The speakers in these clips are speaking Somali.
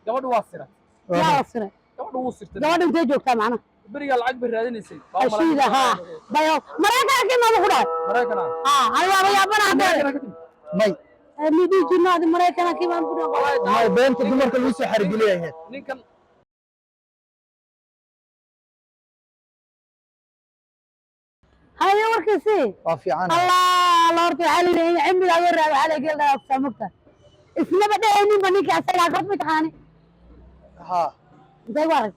gabadhu waa sirat yaa sire gabadhu wuu sirtay gabadhu intee joogtaa macna beriga lacag bay raadinaysay ashiida ha bayo maraykanka ma ku dhaay Maraykana ay waa yaabana hadee may midii jinnaadi maraykanka baan ku dhaay may beenta dumarka lagu soo xargeliyahay ninkan هاي وركسي وفي عنها الله الله رتي علي عمي لا ورا على قال لا سمكت اسمه بدا اني بنيك اسلا قف تخاني ها زي ورق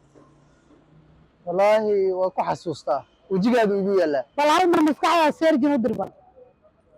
والله وكو حسوستا وجيغاد ugu yala والله مر مسكعه سيرجن ودربا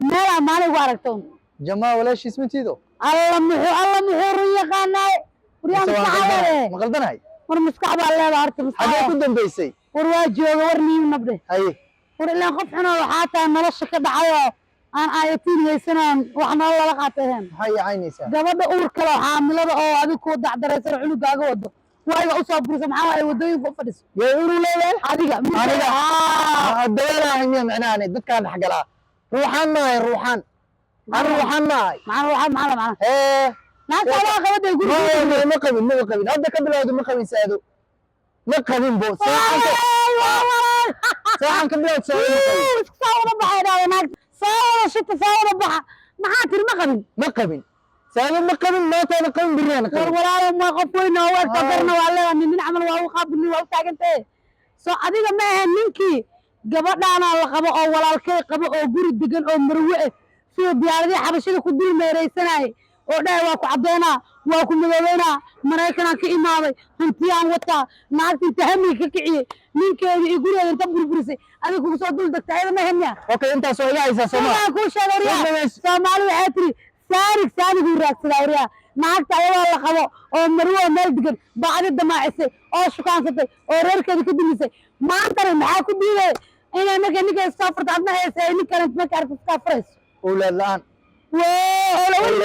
ما مالي ورقتون جماعه ولا شي اسمتيدو الله محور يقاناي وريان مسكعه ما قلدناي مر مسكعه الله هرت مسكعه حاجه ku dambeysay وروا جوga warni nabde hay ورلا قفنا وحاتا nolosha ka dhacayo aan aayatiin haysanaan waxna la qaateen hay aynaysa gabadha uur kale xaamilada oo adiga ku dacdaraysan cunugaaga wado waaga u soo bursa maxaa ay wadooyinka u fadhiso yaa uru leeyahay adiga dawladaha hanya macnaane dadkaan xagala ruuxan ruuxan macna naagta waa qabada guriga ma qabin hadda ka bilowdo ma qabin saado ma qabin bo ساعة كبلت ساعة بحر هناك ساعة شتى ساعة بحر ما حاتر ما قبل ساعة ما قبل ما تاني قبل بريانا ولا ما قفوينا وارتقرنا وعلى من نعمل وهو خابني وهو تاجنتي سو أديك ما هنيكي قبضنا أنا القبا أو ولا الكي قبا أو جري دقن أو مروء في بياردي حبشة كدير ما يريسناي وده واقع عبدنا واقع مدلنا مرايكنا كإمامي هنتيان وتا ناقتي تهمي ككعي من كذي يقول أنت بربرسي أنا كم صدول دكتور ما هميا أوكي أنت سوي عايزة سما كوش هذا سامالي عطري سارك يراك سلاوريا ناقتي والله خبا أو مروة مالدقن بعد الدماعسي أو شكان ستي أو رير كذي كدنيسي ما أنتر معاكم بيه أنا ما كان نيجي سافرت عندنا هسه كانت ما كانت سافرس ولا الآن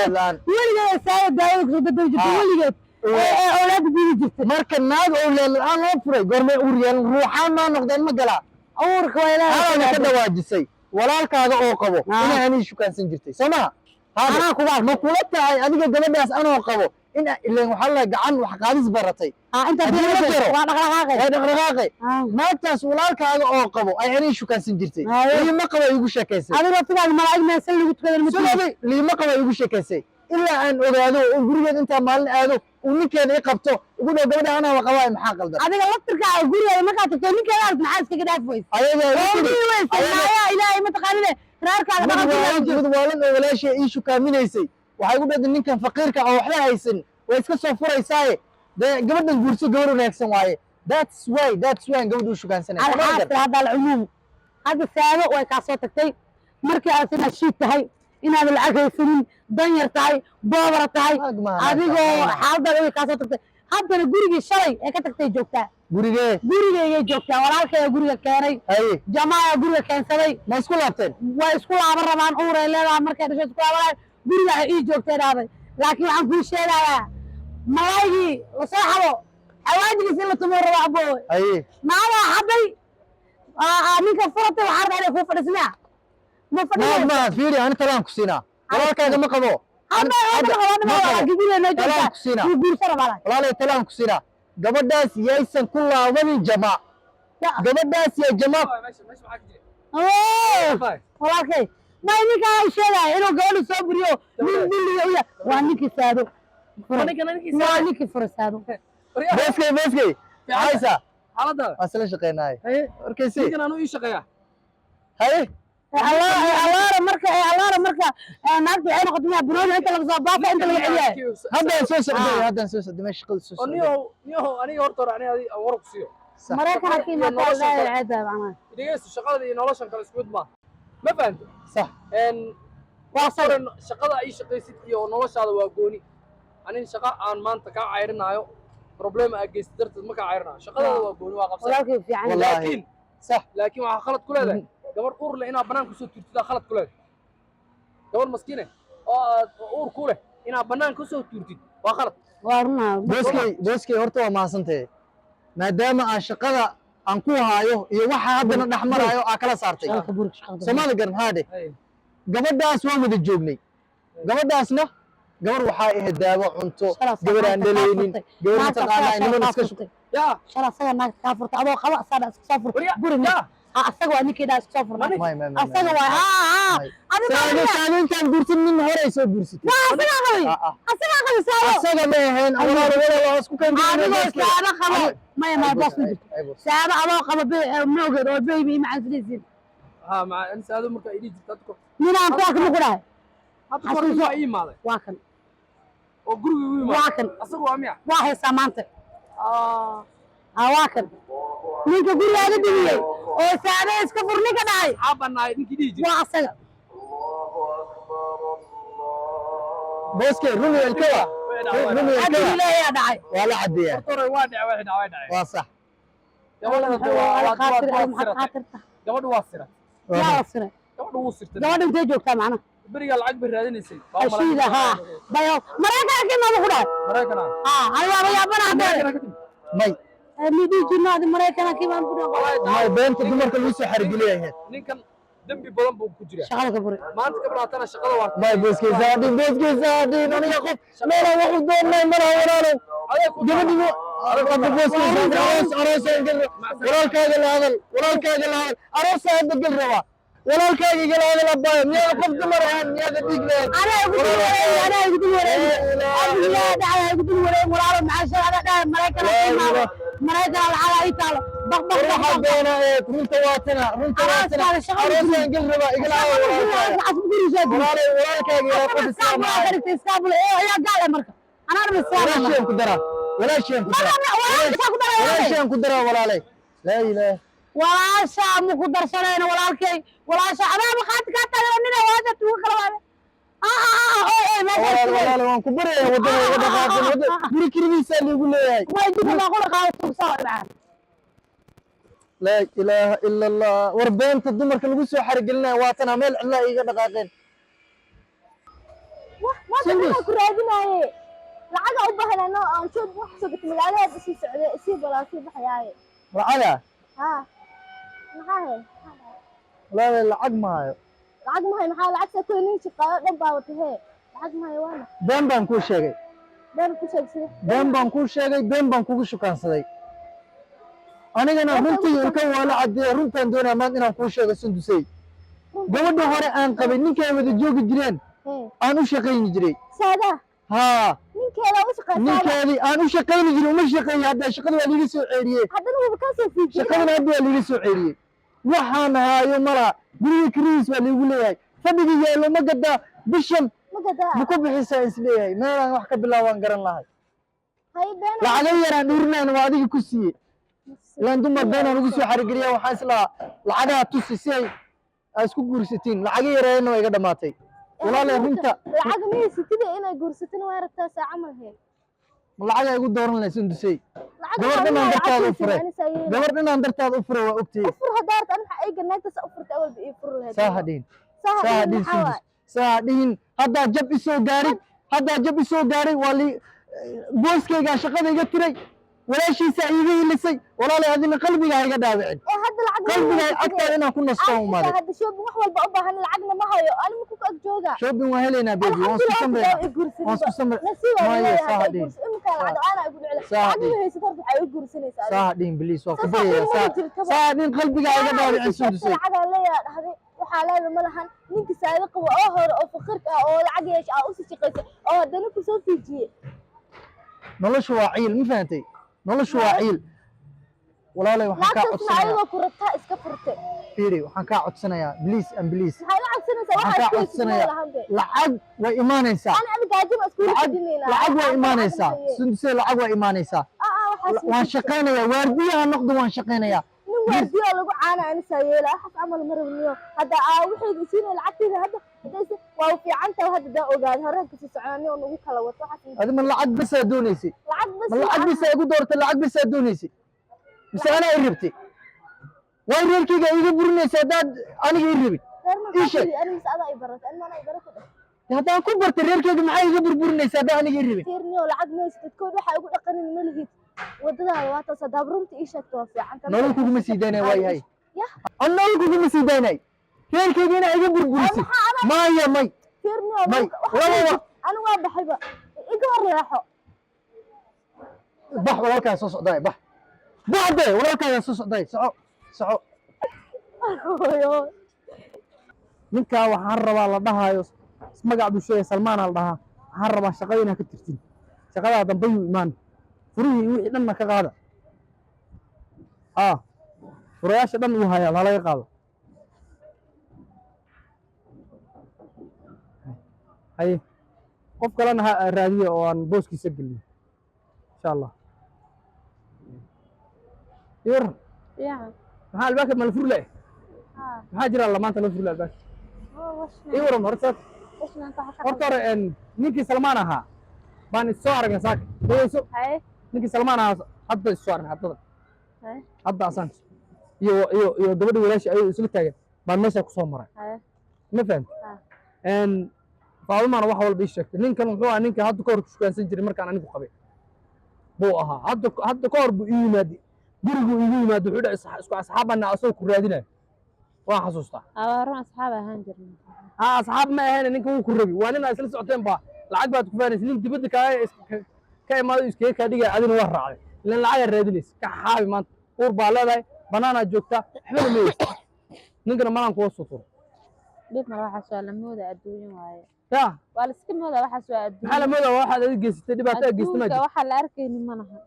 الان ولي سايد دايق سو دبي جبت ولي اولاد بيجي جبت marka naag oo leelaan loo furay goorma uriyaan ruuxan ma noqdeen ma gala awrka wayla ka dawaajisay walaalkaaga oo qabo inay ani shukaansan jirtay sama ana ku baa ma kula tahay adiga gabadhaas anoo qabo in ileen waxa la gacan wax qaadis baratay inta diiradda waa dhaqdhaqaaqay maataas walaalkaaga oo qabo ay ani shukaansan jirtay liima qabo igu sheekaysay adiga sidaad malaa'ig meesha lagu tukaday liima qabo igu sheekaysay ilaa aan ogaado oo gurigeed inta maalin aado uu ninkeeda i qabto ugu dhow gabadha ana waa qabaa maxaa qaldan adiga laftirka gurigeeda marka tagto ninkeeda aad maxaa iskaga dhaafay ayaga ilaahay ma taqaanine raarkaaga mid waalan oo walaashay ii shukaaminaysay waxay ugu dhadin ninkan faqiirka oo waxba haysan way iska soo furaysaaye gabadhan guurso gabar wanaagsan waaye that's why gabadhu shukaansanay hada alcumuum hada saabo way kaa soo tagtay markii aad sina shiid tahay inaad lacag haysanin dan yar tahay boobara tahay adigoo xaaladaada way kaa soo tagtay haddana gurigii shalay ee ka tagtay joogtaa gurigeygay joogtaa walaalkaya guriga keenay jamaaya guriga keensaday ma isku laabteen way isku laaban rabaan uuray leedaha markay dhashay isku laabanay guriga ii joogtay dhaaday laakiin waxaan kuu sheegayaa malaygii lasoo xabo xawaajigiis in la tumo rabo aboowe naadaa xaday ninka furatay waxaa rabaa inay kuu fadhisnaa ما فيري أنا تلام كسينا ولا كذا ما قبوا والله تلام كسينا قبل داس يايسن كلها وين الجماعة قبل داس يا جماعة والله ما ينك أي شيء إنه قالوا صبريو من دليل وانك سادو وانك فرسادو بسكي عايزة هذا أصلا شقينا هاي أركيسي كنا أنا إيش شقيا هاي الله مركا ناقتي عين قطمها بنون انت اللي صبافه انت اللي عليها هذا سوس دمشق سوس نيو أنا يورطر أنا هذه أورق سيو مريكا كي ما قال لا العادة معنا دقيقة الشغلة دي نولشان كلا سكوت ما فهمت صح إن واصل الشغلة أي شقة ستي ونولش هذا واقوني أنا الشقة عن ما أنت كعيرنا يو بروبلم أجلس درت ما كعيرنا شغلة واقوني واقف لكن صح لكن مع خلط كل هذا gabar uur leh inaad banaanka soo tuurtid khalad ku leedahay gabar maskiin ah oo uur ku leh inaad banaanka soo tuurtid waa khalad warna booskay horta waa maasantay maadaama aan shaqada aan ku haayo iyo waxa haddana dhaxmarayo aa kala saartay Soomaali garan haade gabadhaas waa wada joognay gabadhaasna gabar waxaa ahayd daawo cunto Shalas gabar aan dhalaynin gabar mataqaanaa niman iska يا shala asaga naagta kaa furta adoo qaba asaga iska soo furta guri يا asaga waa ninkeeda iska soo furta asaga waa saado intaan guursan nin hore ay soo guursatay asaga qaba saado asaga ma ahayn walaal isku kan adigoo saado qabo maya ma boos ma jirto saado adoo qaba moogeed oo baby macaan fadhiisin ها مع انسى هذا مركا يجي تذكر ninaan kuwa kama ku dhahay هذا كوري اي ماله waa kan او غرغي وي waa kan اصلا واميا waa haysaa maanta waa kan ninka gurigaaga dhigiyey oo saado iska fur ninka dhahay حابنا نينكي ديجي waa asaga booske rumi elkawa rumi hadii elkawa leeyaa dhacay waa la cadeeyaa دكتور وادع واحد waa sax يا ولد khaatirta gabadh waa sirat yaa sire gabadh wuu sirtay gabadha intee joogtaa macnaha beriga lacag bay raadinaysay ashiida haa bayo maraykanka ma ku dhahay Mareykan hal waa yaabana hadee may midii jinnaadi maraykanka baan ku dhahay may beenta dumarka lagu soo xargeliyahay ninkan dambi badan buu ku jiraa shaqada ka buri maanta gabadhaatana shaqada waa may booske saadin aniga qof meela wuxuu doonay mara walaalow gabadhigu qofka booske walaalkaaga la hadal aroos hadda gal rabaa walaalkaaga igala hadal abaayo miyaada qof dumar ahaan miyaada dhiig lehed anaa igu dul wareeg walaalo maxaa shaqada dhahay maraykan lacag ay taalo waxaa doona runta waatana aroosaan gal rabaa igala hadal walaalkaaga yaa qof walaasheen ku daraa walaasheen ku daraa walaalay laa ilaaha walaasha ma ku darsanayna walaalkay walaasha adaaba qaad ka tagaa nina waada tuuga kala walaal waan ku baraya wadada uga dhaqaaqin wada guri kirdiisa lagu leeyahay way dib ma qolo qaado tuugsaa macaan laa ilaaha illa allah war beenta dumarka lagu soo xargelinayo waatana meel cidla iga dhaqaaqeen ما تقدر كراديناي لعجة أبهنا أنا شوف وحسب تملالها بس يسعد يسيب ولا يسيب حياة lacaga ها محاهي walaalay lacag maayo لعج ما هي محل لعج سكون نيجي قا دبا وتهي لعج ما هي وانا been baan kuu sheegay بين كل شيء يصير been baan kuu sheegay been baan kugu shukaansaday anigana runtii ilkan waa la cadeeya runtaan doonaa maanta inaan kuu sheego sundusay gabadha hore aan qabay ninkay wada joogi jireen إيه aan u shaqayni jiray سادة haa من كذا وش قصة ninkeedii aan u shaqayni jiray uma shaqeeyay hadda shaqada waa liiga soo ceeriyey هذا هو بكاسة في shaqadan hadda waa liiga soo ceeriyey waxaan haayo mala guriga kiriis waa liigu leeyahay fadhiga yaallo ma gadaa bishan ما قدها ma ku bixisaa isleeyahay meelaan wax ka bilaabaan garan lahay هاي بين lacago yaraan dhirinayna waa adiga ku siiyey ilaan dumar beenaan ugu soo xarigeliya waxaan islahaa lacagaha tusi si ay isku guursatiin lacago yarayna waa iga dhamaatay walaalay runta العج ما هي ستين أنا جورستين وين رتاسة عمل هيك ma lacag ay igu dooran lahayd sundusay العج gabadhan aan dartaada u furay أنا سايين gabadhan aan dartaada u furay waa ogtay أفرها دارت أنا حقيقة ناقص أفرت أول بيفر لها saaha dhihin سهل saaha dhihin محاوى sundus saaha dhihin haddaa jab isoo gaarin waa booskaygaa shaqada iga tiray walaashiisa iiga hilisay walaalay adina qalbigaa iga dhaawicin إيه هذا العج qalbigaa agtaada inaan ku nasto u maaday هذا شو بمحول بأبا هن العجنة ما هي أنا مكوك أجوجا shopping waan helaynaa baby waan isku samreynaa waan isku samre maya saaha dhihin saaha dhihin biliis waa ku baryayaa saaha dhihin qalbigaa iga dhaawicin sundusay waxaa leeda ma lahan ninka saada qabo oo hore oo faqiirka ah oo lacag yeesha ah u sii shaqaysa oo haddana ku soo fiijiyey noloshu waa ciil ma fahantay noloshu waa ciil walaalay waxaan kaa lacagtaasna codsanayaa ayadoo ku rabtaa iska furtay fiiri waxaan kaa codsanayaa biliis and biliis maxay la codsanaysaa waxaan kaa waxaa codsanayaa lahanbe lacag way imaanaysaa ana gaajima isku fidinayna lacag waa imaanaysaa sundusay lacag waa imaanaysaa waan shaqaynayaa waardiyaha noqdo waan shaqaynayaa nin waardiyo lagu caana ana saayeela waxaas camal ma rabniyo hadda wixii isiinay lacagteeda hadda waa u fiican tahay hadda daa ogaad horeen kasii soconaani oo nagu kala wato waxaas adi ma lacag basaa doonaysay lacag bas ma lacag basaa igu doortay lacag basaa doonaysay mise anaa i rabtay waa reerkayga iga burinaysa haddaad aniga i rabin ii sheeg أنا مش أنا إبرة أنا إبرة haddaan ku bartay reerkayga maxay iga burburinaysa haddaan aniga i rabin فيرني ولا عاد ماشي تكون واحد يقول أقنن الملهي ودها واتو صدابرمت إيش توفي عن nolol kuguma sii daynay waa yahay يا an nolol kuguma sii daynay reerkayga inaa iga burburisay maya may فيرني may laba أنا ما بحبه إيجار راحوا bax walaalkaa soo socdaay bax baxde walaalkaa soo socdaay soco ninkaa waxaan rabaa la dhahaayo magac buu sheegay Salmaan la dhahaa waxaan rabaa shaqada inaad ka tirtin shaqada dambe uu imaan furihii wixii dhanna ka qaada furayaasha dhan uu hayaa laga qaado hay qof kalena ha raadiyo oo aan booskiisa gelin insha Allah yar maxaa albaabka ma la furi leh maxaa jira lamaanta la furi leh albaabka waran horta hore ninkii Salmaan ahaa baan isoo aragnay saak dayso ninkii Salmaan ahaa hadda isoo aragnay hadda asan iyo gabadhii walaashi ay isla taagan baan meesha ku soo maray ma fahantay Faadumaana wax walba ii sheegtay ninkan wuxuu ahaa ninka hadda ka hor ku shukaansan jiray markaan anigu qabay buu ahaa hadda ka hor buu ii yimaaday gurigu igu yimaado wuxuu dhahay isku asxaabana asoo ku raadinay waa xasuustaa awaran asxaab ahaan jirnay asxaab ma ahayn ninka uu ku rabi waa nin isla socoteen ba lacag baad ku faanaysaa nin dibadda ka imaado iskaga ka dhigay adina waa raacay ilaan lacag raadinaysa ka xaabi maanta uur baa leedahay banaana joogta waxba ma yeeso ninkana malan ku soo dib ma waxa soo la mooda adduunyo waaye ya waa la iska mooda waxa soo adduunyo maxaa la mooda waxaad adiga geysatay dhibaato geystay ma waxa la arkayni malaha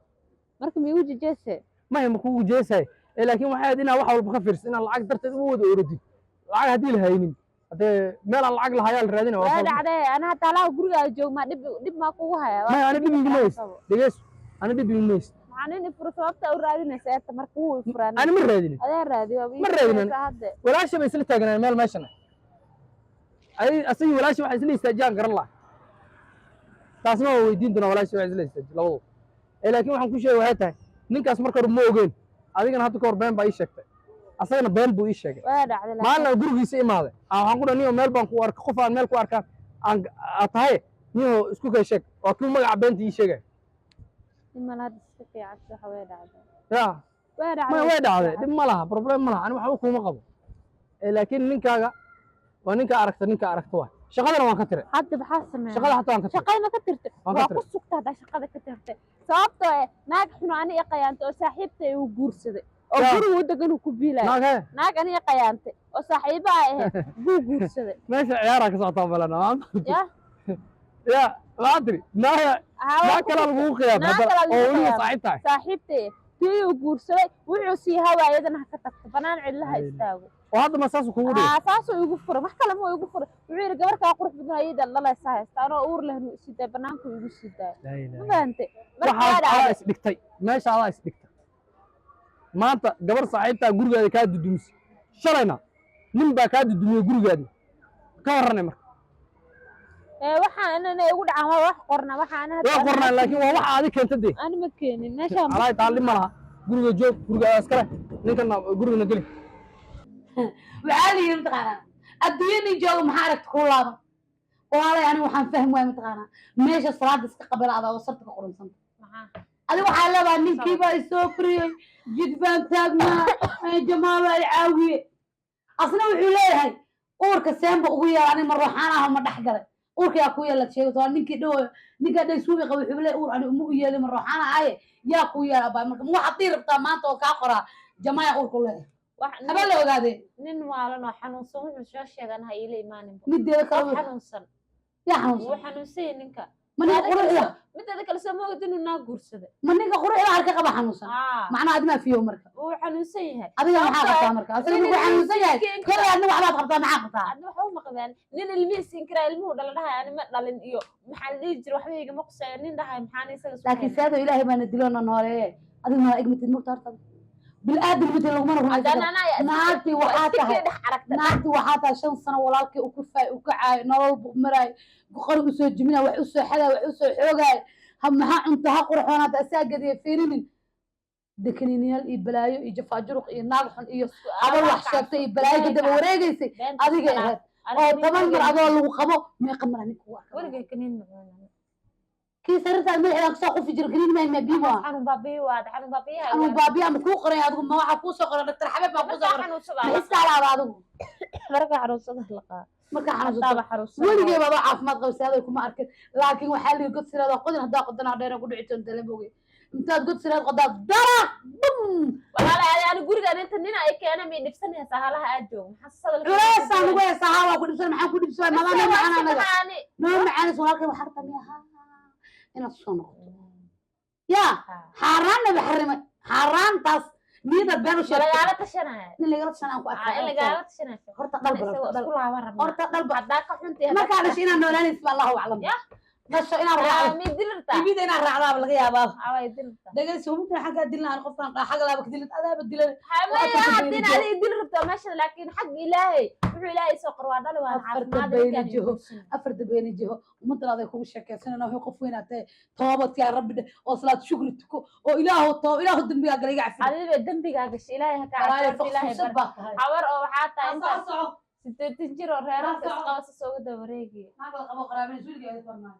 marka ma ugu jeesay ما هي مكوجو جيساي لكن waxay inaa wax walba ka fiirsan inaa lacag darteed u wada orodid lacag hadii la haynin hadee meel aan lacag lahayn la raadina waa dhacday ana talaa guriga joog ma dib ma kugu haya ma ana dib igu mees digees ana dib igu mees macna fursada u raadinaysa inta marka uu furaan ana ma raadin adaa raadiyo ma raadin walaashi bay isla taaganaan meel meeshan ay asii walaashi waxa isla istaajaan garan la taasna waa weydiin doona walaashi waxa isla istaajay labadu laakiin waxaan ku sheegay waxay tahay ninkaas marka ma ogeyn adigana hadda ka hor been baa ii sheegtay asagana been buu ii sheegay waa dhacday maalna gurigiisa imaaday waxaan ku dhaaniyo meel baan ku arkay qof aan meel ku arkaan aan tahay niyo isku ka sheeg waa kii magaca beenta ii sheegay imana hadda si fiican waxa way dhacday ya way dhacday dib ma laha problem ma laha ani waxa kuma qabo laakiin ninkaaga waa ninka aragta waa shaqadana waan ka tiray hadda maxaa sameeyay shaqada hatta waan ka tiray shaqada ma ka tirtay waa ku sugtaa shaqada ka tirtay sababtoo ah naag xun ani qayaantay oo saaxiibtay uu guursaday oo guriga degan ku biilay naag ani qayaantay oo saaxiiba ah buu guursaday meesha ciyaara ka socota balana ya laadri naag kala lagu qiyaamay oo wali saaxiibtay tii uu guursaday wuxuu si hawaayadana ka tagtay banaan cillaha istaago وهذا ما ساسو كودي ساسو يغو فور wax kale ma igu fur wuxuu yiri gabar ka qurux badan ayada dhalaysa haystaan oo uur leh sidee banaanku igu sidaa maanta waxa is dhigtay meesha ala is dhigtay maanta gabar saaxiibta gurigeeda ka dudumisay shalayna nin baa ka dudumiyay gurigeeda ka waranay marka waxaan inay ugu dhacaan wax qorna waxaan laakiin waa wax aad keentay aan ma keenin meesha ala taalin malaha guriga joog guriga askara ninkana guriga gali وعالي متقانا الدنيا جوه محارك كلها وعلي أنا وحن فهم وين متقانا ماشي الصلاة بس قبل هذا وصلت كقرن سنت أنا وحلا بني كيف يسافري جد فان تاجنا جمال العاوي أصلا وحلاه هاي أورك السام بقويا أنا مرة حنا هم دحجر أورك يا أخويا لا تشيء طبعا نيجي ده يسوي قوي حبله أور أنا أمي اللي مرة حنا هاي يا أخويا أبا مو حطير بتامان تو كاقرا جماعة أور كلها هذا اللي وقاعد nin waalano xanuunsan wuxuu soo sheegan ha ila imaanin mideeda kale xanuunsan ya xanuunsan wuu xanuunsan ninka maniga qurxiya mideeda kale soo moogid inuu naa guursaday maniga qurxiya arka qaba xanuunsan macna adma fiyo marka wuu xanuunsan yahay adiga waxa qabtaa marka asiga wuu xanuunsan yahay kale adna waxbaad qabtaa maxaa qabtaa adna waxa ma qabaan nin ilmihiisa inkira ilmuhu dhaladhahay ani ma dhalin iyo maxaa la dhihi jiray waxba igama qusay nin dhahay maxaan isaga soo laakiin saado ilaahay baan dilona nooleeye adiga ma igmatid mugtaarta بالآدم مثل لو ما نروح ناقتي وحاتها 5 سنة ولالكي وكفاي وكعاي نول مراي قرب وسو جمينا وحسو حدا وحسو حوغاي هم ها انتها قرحونا تاساقدي فيرين دكنينيال اي بلايو اي جفاجروق اي ناقحن اي ابل wax sheegtay balaay kadib wareegaysay adiga ahayd oo toban mar adoo lagu qabo ma qamara ninku waa wargay kaniin كي صرت الملح لك ساقو في جركنين ما يمبيوا حنو بابي واد حنو بابي حنو بابي أما كو قرين هذا ما واحد كو سقر دكتور حبيب ما كو سقر ما يستعلى هذا مرقع عروسة لقى marka haddaaba xanuunsato xaruusan weligay baba caafimaad qabsaaday kuma arkin laakiin waxaa lihi god siraada qodin haddaa qodana dheera ku dhici doonta la bogay intaad god siraad qodaa daraq bum walaalahay ani guriga inta nin ay keenay mi dhibsanaysaa halaha aad joogo maxaa sadal culeysaan ugu heesaa haa waa ku dhibsan maxaan ku dhibsan madana macana anaga noo macaanis walaalkay waxaa tamiya haa inaad soo noqoto yaa xaaraanna baxrimay xaaraantaas niyada been u sheegay lagaala tashanaya in lagala tashanaan ku arkay lagaala tashanaya horta dal isku laaban rabaa horta dal haddaa ka xuntii markaa dhashay inaan noolaanaysa ba allahu aclam dhasho inaan raacdo mi dilirtaa ibida inaan raacdaaba laga yaabaa away dilirtaa dhagayso mumkin xaggaa dilnaan qofkan xagga laaba ka dilin adaaba dilan hamaya hadin adiga dilirtaa meesha laakiin xag ilaahay wuxuu ilaahay soo qorwaa dhali waa afar dabeeni jiho ummadan aday kugu sheekaysanayna wuxuu qof weyn atee toobadkii aan rabbi oo salaad shukri tuko oo ilaahu dembigaa gala iga cafi adiga dembigaa gashay ilaahay ha ka cafi ilaahay bar habar oo waxaa tahay inta 80 jir oo reeraha isqabasa soo wada wareegay ma qabo qaraabin suuliga ay farmaan